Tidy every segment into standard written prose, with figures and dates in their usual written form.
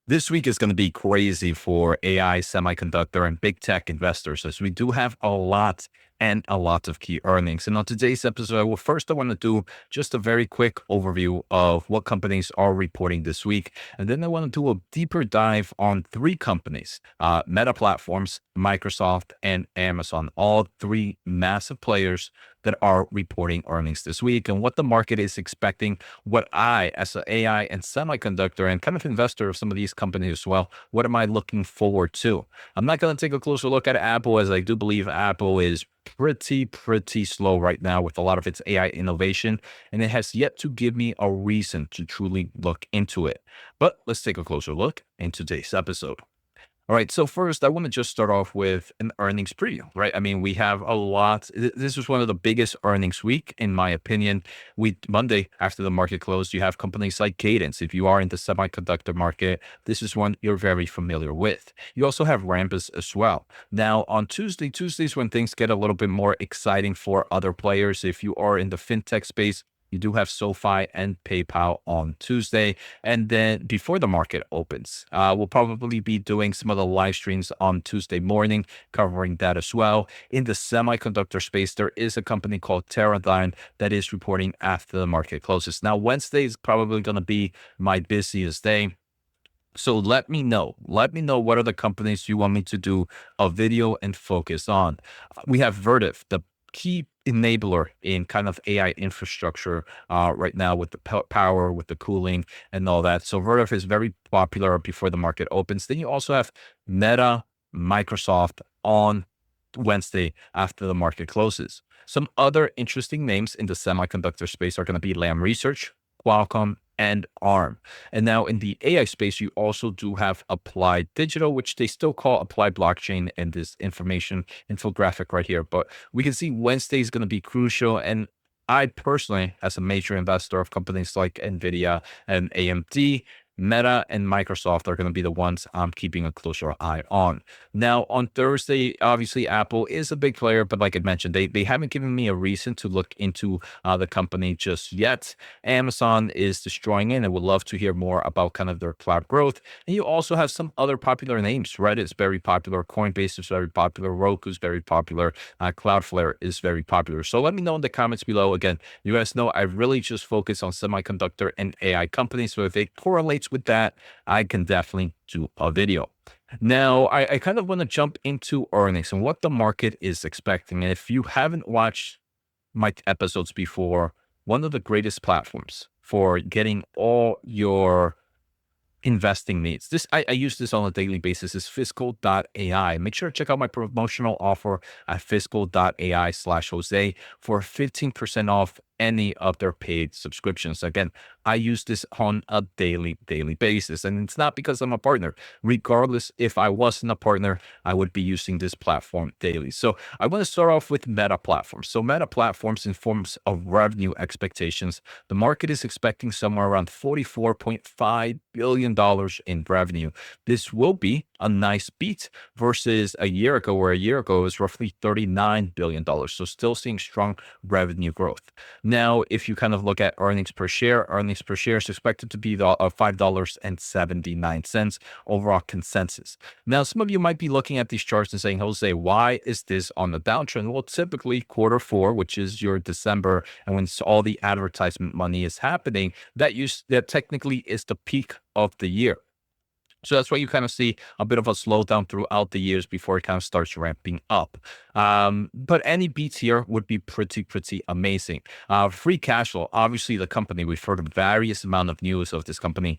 This week is going to be crazy for AI, semiconductor, and big tech investors as we do have a lot of key earnings. And on today's episode, well, first I want to do just a very quick overview of what companies are reporting this week. And then I want to do a deeper dive on three companies, Meta Platforms, Microsoft, and Amazon, all three massive players that are reporting earnings this week and what the market is expecting, what I, as an AI and semiconductor and kind of investor of some of these companies as well, what am I looking forward to? I'm not going to take a closer look at Apple, as I do believe Apple is pretty slow right now with a lot of its AI innovation, and it has yet to give me a reason to truly look into it. But let's take a closer look in today's episode. All right. So first, I want to just start off with an earnings preview, right? I mean, we have a lot. This was one of the biggest earnings week, in my opinion. Monday after the market closed, you have companies like Cadence. If you are in the semiconductor market, this is one you're very familiar with. You also have Rambus as well. Now on Tuesdays when things get a little bit more exciting for other players. If you are in the fintech space, you do have SoFi and PayPal on Tuesday. And then before the market opens, we'll probably be doing some of the live streams on Tuesday morning, covering that as well. In the semiconductor space, there is a company called Teradyne that is reporting after the market closes. Now, Wednesday is probably going to be my busiest day. So let me know. Let me know what are the companies you want me to do a video and focus on. We have Vertiv, the key enabler in kind of AI infrastructure right now with the power, with the cooling and all that. So Vertiv is very popular before the market opens. Then you also have Meta, Microsoft on Wednesday after the market closes. Some other interesting names in the semiconductor space are going to be Lam Research, Qualcomm, and ARM. And now in the AI space, you also do have Applied Digital, which they still call Applied Blockchain in this information infographic right here. But we can see Wednesday is going to be crucial. And I personally, as a major investor of companies like NVIDIA and AMD, Meta and Microsoft are going to be the ones I'm keeping a closer eye on. Now, on Thursday, obviously, Apple is a big player, but like I mentioned, they haven't given me a reason to look into the company just yet. Amazon is destroying it, and I would love to hear more about kind of their cloud growth. And you also have some other popular names. Reddit is very popular. Coinbase is very popular. Roku is very popular. Cloudflare is very popular. So let me know in the comments below. Again, you guys know I really just focus on semiconductor and AI companies. So if it correlates with that, I can definitely do a video. Now, I kind of want to jump into earnings and what the market is expecting. And if you haven't watched my episodes before, one of the greatest platforms for getting all your investing needs. I use this on a daily basis is fiscal.ai. Make sure to check out my promotional offer at fiscal.ai/Jose for 15% off any of their paid subscriptions. Again, I use this on a daily basis. And it's not because I'm a partner. Regardless, if I wasn't a partner, I would be using this platform daily. So I want to start off with Meta Platforms. So Meta Platforms in forms of revenue expectations. The market is expecting somewhere around $44.5 billion in revenue. This will be a nice beat versus a year ago, where a year ago it was roughly $39 billion. So still seeing strong revenue growth. Now, if you kind of look at earnings per share is expected to be $5.79 overall consensus. Now, some of you might be looking at these charts and saying, Jose, why is this on the downtrend? Well, typically Q4, which is your December, and when all the advertisement money is happening, that technically is the peak of the year. So that's why you kind of see a bit of a slowdown throughout the years before it kind of starts ramping up. But any beats here would be pretty amazing. Free cash flow, obviously the company, we've heard a various amount of news of this company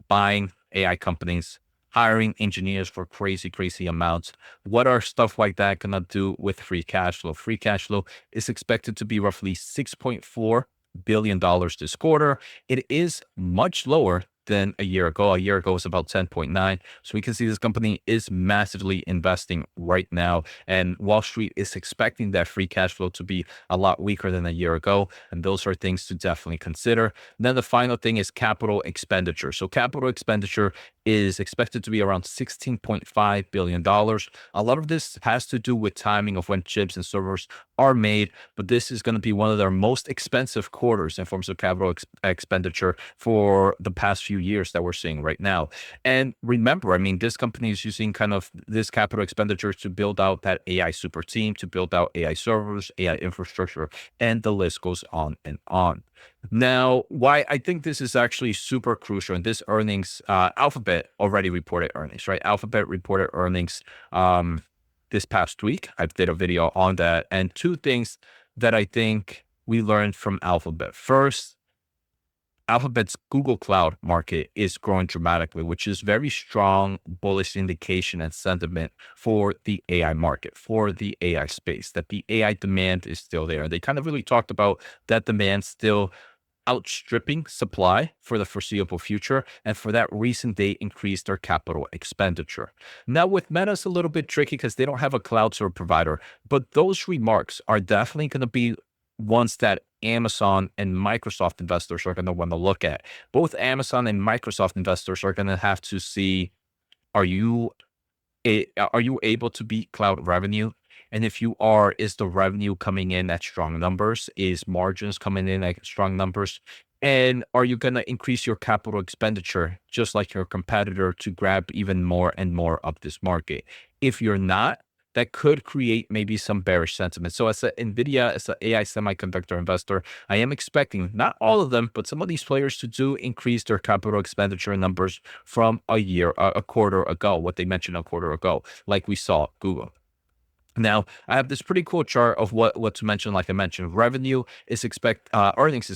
buying AI companies, hiring engineers for crazy amounts. What are stuff like that going to do with free cash flow? Free cash flow is expected to be roughly $6.4 billion this quarter. It is much lower than a year ago. A year ago was about 10.9. So we can see this company is massively investing right now. And Wall Street is expecting that free cash flow to be a lot weaker than a year ago. And those are things to definitely consider. And then the final thing is capital expenditure. So capital expenditure is expected to be around $16.5 billion. A lot of this has to do with timing of when chips and servers are made, but this is going to be one of their most expensive quarters in terms of capital expenditure for the past few years that we're seeing right now. And remember, I mean, this company is using kind of this capital expenditure to build out that AI super team, to build out AI servers, AI infrastructure, and the list goes on and on. Now, why I think this is actually super crucial in this earnings, Alphabet already reported earnings, right? Alphabet reported earnings this past week. I did a video on that. And two things that I think we learned from Alphabet. First, Alphabet's Google Cloud market is growing dramatically, which is very strong bullish indication and sentiment for the AI market, for the AI space, that the AI demand is still there. They kind of really talked about that demand still outstripping supply for the foreseeable future. And for that reason, they increased their capital expenditure. Now, with Meta, it's a little bit tricky because they don't have a cloud service provider, but those remarks are definitely going to be ones that Amazon and Microsoft investors are going to want to look at. Both Amazon and Microsoft investors are going to have to see, are you are you able to beat cloud revenue? And if you are, is the revenue coming in at strong numbers? Is margins coming in at strong numbers? And are you going to increase your capital expenditure just like your competitor to grab even more and more of this market? If you're not, that could create maybe some bearish sentiment. So as an NVIDIA, as an AI semiconductor investor, I am expecting not all of them, but some of these players to do increase their capital expenditure numbers from a quarter ago, what they mentioned a quarter ago, like we saw Google. Now, I have this pretty cool chart of what to mention. Like I mentioned, earnings is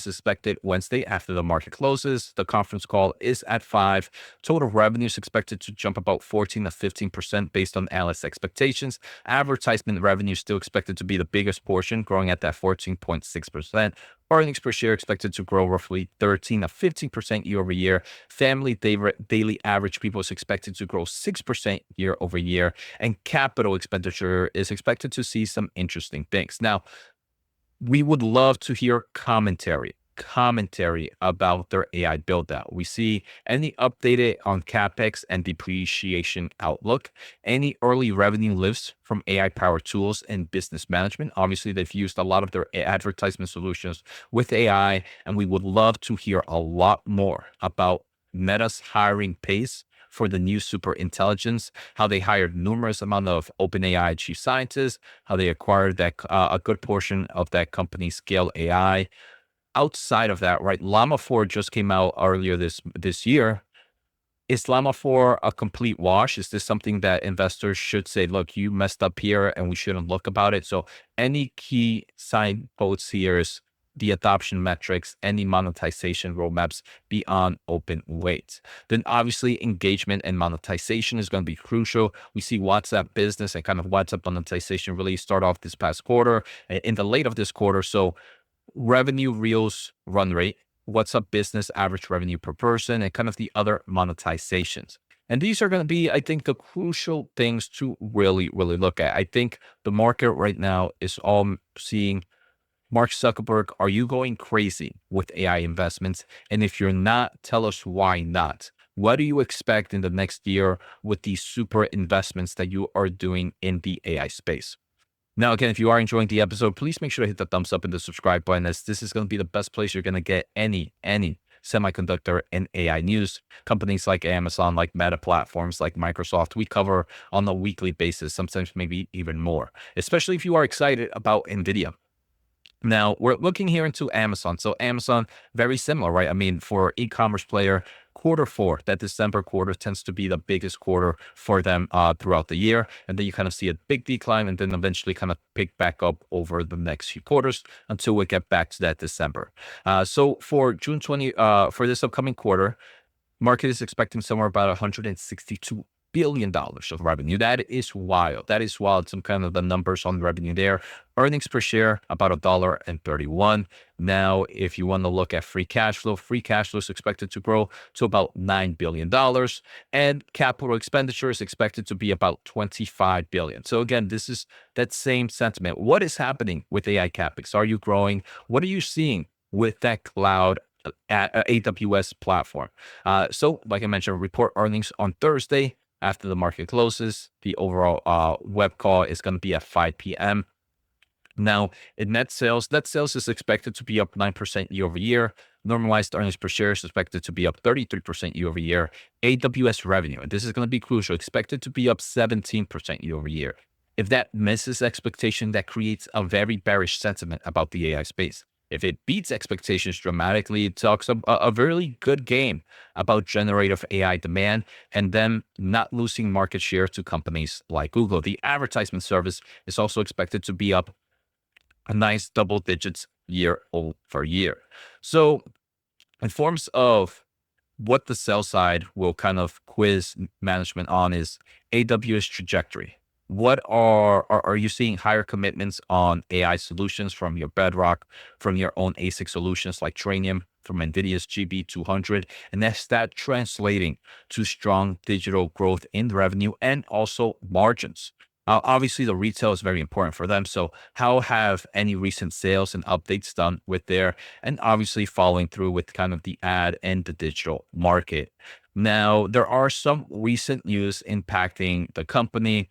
expected Wednesday after the market closes. The conference call is at 5. Total revenue is expected to jump about 14 to 15% based on analyst expectations. Advertisement revenue is still expected to be the biggest portion, growing at that 14.6%. Earnings per share expected to grow roughly 13 to 15% year over year. Family daily average people is expected to grow 6% year over year. And capital expenditure is expected to see some interesting things. Now, we would love to hear commentary about their AI build out. We see any updated on CapEx and depreciation outlook, any early revenue lifts from AI powered tools and business management. Obviously, they've used a lot of their advertisement solutions with AI, and we would love to hear a lot more about Meta's hiring pace for the new super intelligence, how they hired numerous amount of OpenAI chief scientists, how they acquired that a good portion of that company Scale AI. Outside of that, right, Llama 4 just came out earlier this year. Is Llama 4 a complete wash? Is this something that investors should say, look, you messed up here and we shouldn't look about it? So any key signposts here is the adoption metrics, any monetization roadmaps beyond open weights. Then obviously engagement and monetization is going to be crucial. We see WhatsApp business and kind of WhatsApp monetization really start off this past quarter, in the late of this quarter. So revenue reels run rate, WhatsApp business average revenue per person, and kind of the other monetizations. And these are going to be, I think, the crucial things to really, really look at. I think the market right now is all seeing Mark Zuckerberg, are you going crazy with AI investments? And if you're not, tell us why not. What do you expect in the next year with these super investments that you are doing in the AI space? Now, again, if you are enjoying the episode, please make sure to hit the thumbs up and the subscribe button, as this is going to be the best place you're going to get any semiconductor and AI news. Companies like Amazon, like Meta platforms, like Microsoft, we cover on a weekly basis, sometimes maybe even more, especially if you are excited about NVIDIA. Now, we're looking here into Amazon. So Amazon, very similar, right? I mean, for e-commerce player, quarter four, that December quarter tends to be the biggest quarter for them throughout the year. And then you kind of see a big decline and then eventually kind of pick back up over the next few quarters until we get back to that December. So for June 20, for this upcoming quarter, market is expecting somewhere about $162 billion of revenue. That is wild. That is wild. Some kind of the numbers on revenue there. Earnings per share, about $1.31. Now, if you want to look at free cash flow is expected to grow to about $9 billion. And capital expenditure is expected to be about $25 billion. So again, this is that same sentiment. What is happening with AI CapEx? Are you growing? What are you seeing with that cloud AWS platform? So like I mentioned, report earnings on Thursday after the market closes. The overall web call is going to be at 5 p.m. Now, in net sales is expected to be up 9% year over year. Normalized earnings per share is expected to be up 33% year over year. AWS revenue, and this is going to be crucial, expected to be up 17% year over year. If that misses expectation, that creates a very bearish sentiment about the AI space. If it beats expectations dramatically, it talks a really good game about generative AI demand and them not losing market share to companies like Google. The advertisement service is also expected to be up a nice double digits year over year. So in forms of what the sell side will kind of quiz management on is AWS trajectory. What are you seeing higher commitments on AI solutions from your Bedrock, from your own ASIC solutions like Trainium, from NVIDIA's GB200? And that's that translating to strong digital growth in revenue and also margins. Obviously, the retail is very important for them. So, how have any recent sales and updates done with their, and obviously following through with kind of the ad and the digital market? Now, there are some recent news impacting the company.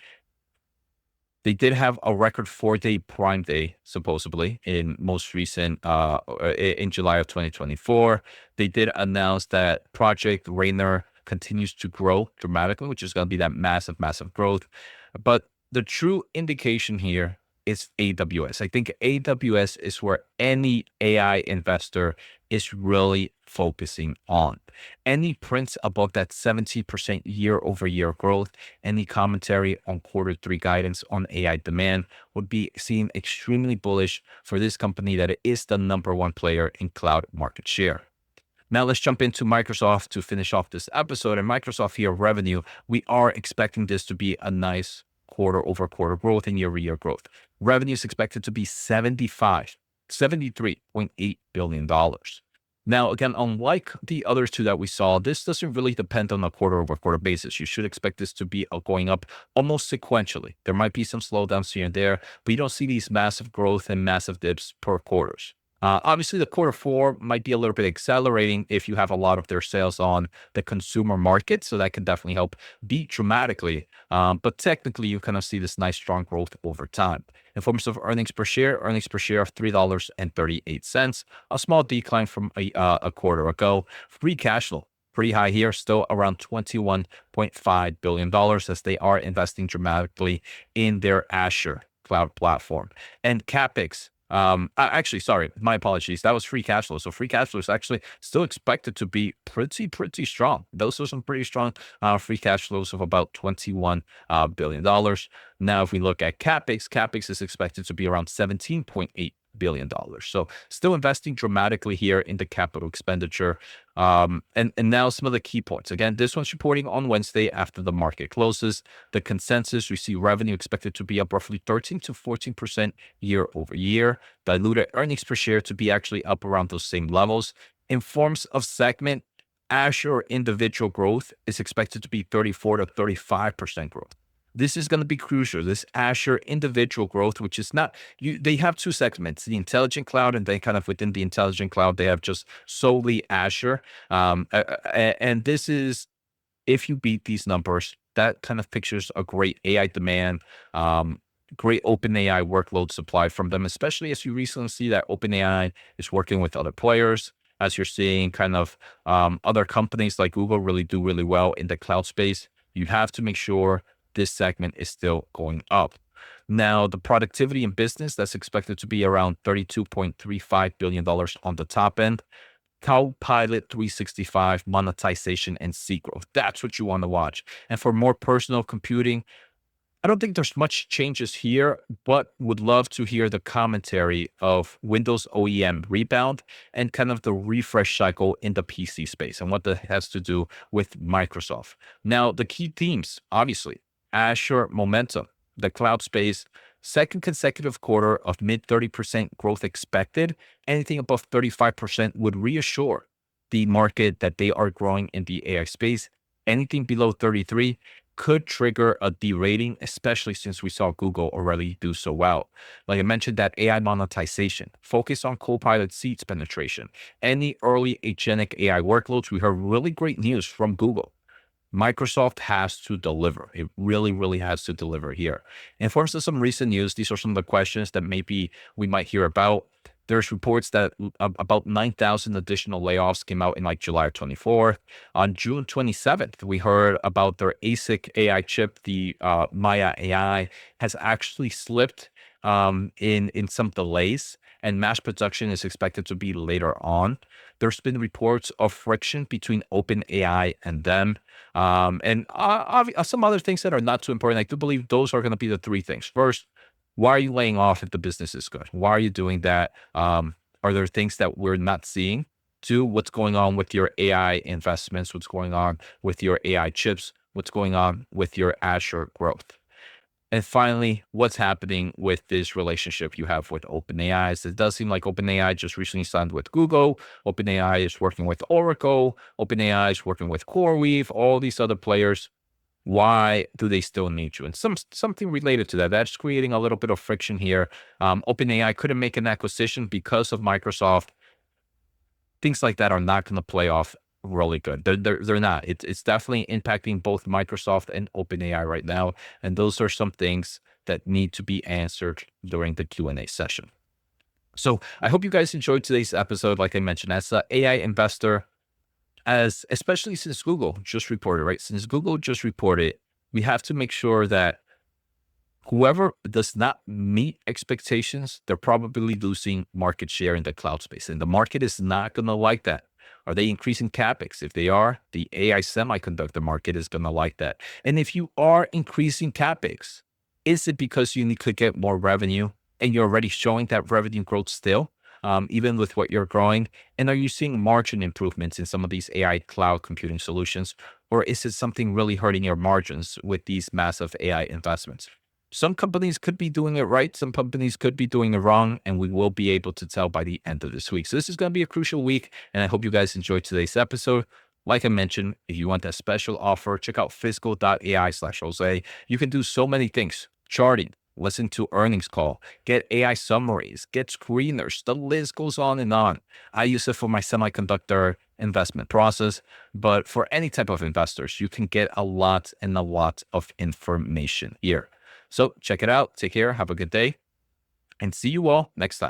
They did have a record 4-day Prime Day, supposedly, in most recent, in July of 2024. They did announce that Project Rainer continues to grow dramatically, which is going to be that massive, massive growth. But the true indication here is AWS. I think AWS is where any AI investor is really focusing on. Any prints above that 70% year over year growth, any commentary on quarter 3 guidance on AI demand would be seen extremely bullish for this company that it is the #1 player in cloud market share. Now let's jump into Microsoft to finish off this episode. And Microsoft here revenue, we are expecting this to be a nice quarter over quarter growth and year over year growth. Revenue is expected to be $73.8 billion. Now, again, unlike the other two that we saw, this doesn't really depend on a quarter over quarter basis. You should expect this to be going up almost sequentially. There might be some slowdowns here and there, but you don't see these massive growth and massive dips per quarters. Obviously, the quarter 4 might be a little bit accelerating if you have a lot of their sales on the consumer market. So that can definitely help beat dramatically. But technically, you kind of see this nice strong growth over time. In forms of earnings per share of $3.38, a small decline from a quarter ago. Free cash flow, pretty high here, still around $21.5 billion as they are investing dramatically in their Azure cloud platform. And CapEx, actually, sorry, my apologies. That was free cash flow. So free cash flow is actually still expected to be pretty strong. Those are some pretty strong free cash flows of about $21 billion. Now, if we look at CapEx is expected to be around $17.8 billion. So still investing dramatically here in the capital expenditure. And now some of the key points. Again, this one's reporting on Wednesday after the market closes. The consensus, we see revenue expected to be up roughly 13 to 14% year over year. Diluted earnings per share to be actually up around those same levels. In forms of segment, Azure individual growth is expected to be 34 to 35% growth. This is going to be crucial. This Azure individual growth, which is not, they have two segments, the intelligent cloud, and they kind of within the intelligent cloud, they have just solely Azure. And this is, if you beat these numbers, that kind of pictures a great AI demand, great OpenAI workload supply from them, especially as you recently see that OpenAI is working with other players, as you're seeing kind of other companies like Google really do really well in the cloud space. You have to make sure this segment is still going up. Now, the productivity in business, that's expected to be around $32.35 billion on the top end. Copilot 365 monetization and seat growth. That's what you want to watch. And for more personal computing, I don't think there's much changes here, but would love to hear the commentary of Windows OEM rebound and kind of the refresh cycle in the PC space and what that has to do with Microsoft. Now, the key themes, obviously, Azure momentum, the cloud space, second consecutive quarter of mid 30% growth expected. Anything above 35% would reassure the market that they are growing in the AI space. Anything below 33 could trigger a derating, especially since we saw Google already do so well. Like I mentioned, that AI monetization, focus on Copilot seats penetration, any early agentic AI workloads. We heard really great news from Google. Microsoft has to deliver. It really, really has to deliver here. And for some recent news, these are some of the questions that maybe we might hear about. There's reports that about 9,000 additional layoffs came out in like July 24th. On June 27th, we heard about their ASIC AI chip, the Maya AI, has actually slipped in some delays, and mass production is expected to be later on. There's been reports of friction between OpenAI and them, and some other things that are not too important. I do believe those are going to be the three things. First, why are you laying off if the business is good? Why are you doing that? Are there things that we're not seeing? Two, what's going on with your AI investments? What's going on with your AI chips? What's going on with your Azure growth? And finally, what's happening with this relationship you have with OpenAI? It does seem like OpenAI just recently signed with Google. OpenAI is working with Oracle. OpenAI is working with CoreWeave, all these other players. Why do they still need you? And something related to that, that's creating a little bit of friction here. OpenAI couldn't make an acquisition because of Microsoft. Things like that are not going to play off really good. They're not. It's definitely impacting both Microsoft and OpenAI right now. And those are some things that need to be answered during the Q&A session. So I hope you guys enjoyed today's episode. Like I mentioned, as an AI investor, especially since Google just reported, right? Since Google just reported, we have to make sure that whoever does not meet expectations, they're probably losing market share in the cloud space. And the market is not going to like that. Are they increasing CapEx? If they are, the AI semiconductor market is going to like that. And if you are increasing CapEx, is it because you need to get more revenue and you're already showing that revenue growth still, even with what you're growing? And are you seeing margin improvements in some of these AI cloud computing solutions? Or is it something really hurting your margins with these massive AI investments? Some companies could be doing it right. Some companies could be doing it wrong, and we will be able to tell by the end of this week. So this is going to be a crucial week, and I hope you guys enjoyed today's episode. Like I mentioned, if you want that special offer, check out fiscal.ai/Jose. You can do so many things: charting, listen to earnings call, get AI summaries, get screeners. The list goes on and on. I use it for my semiconductor investment process, but for any type of investors, you can get a lot and a lot of information here. So check it out. Take care. Have a good day, and see you all next time.